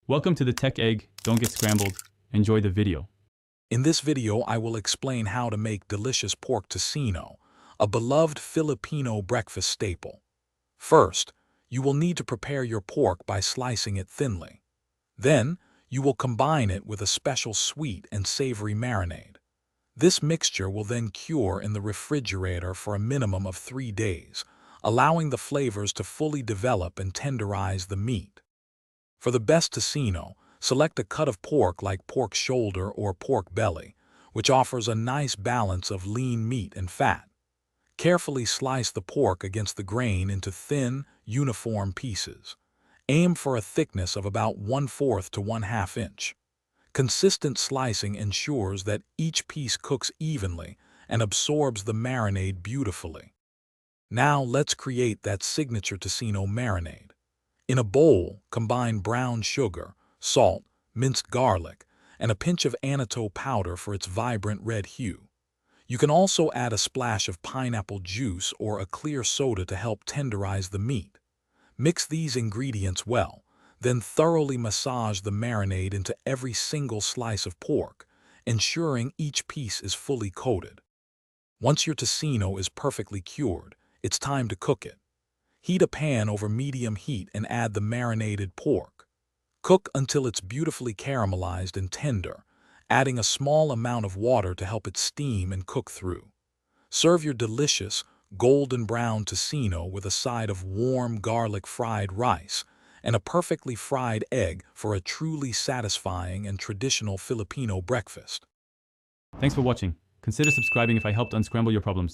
Welcome to the Tech Egg. Don't get scrambled. Enjoy the video. In this video, I will explain how to make delicious pork tocino, a beloved Filipino breakfast staple. First, you will need to prepare your pork by slicing it thinly. Then, you will combine it with a special sweet and savory marinade. This mixture will then cure in the refrigerator for a minimum of 3 days, allowing the flavors to fully develop and tenderize the meat. For the best tocino, select a cut of pork like pork shoulder or pork belly, which offers a nice balance of lean meat and fat. Carefully slice the pork against the grain into thin, uniform pieces. Aim for a thickness of about 1/4 to 1/2 inch. Consistent slicing ensures that each piece cooks evenly and absorbs the marinade beautifully. Now let's create that signature tocino marinade. In a bowl, combine brown sugar, salt, minced garlic, and a pinch of annatto powder for its vibrant red hue. You can also add a splash of pineapple juice or a clear soda to help tenderize the meat. Mix these ingredients well, then thoroughly massage the marinade into every single slice of pork, ensuring each piece is fully coated. Once your tocino is perfectly cured, it's time to cook it. Heat a pan over medium heat and add the marinated pork. Cook until it's beautifully caramelized and tender, adding a small amount of water to help it steam and cook through. Serve your delicious, golden brown tocino with a side of warm garlic fried rice and a perfectly fried egg for a truly satisfying and traditional Filipino breakfast. Thanks for watching. Consider subscribing if I helped unscramble your problems.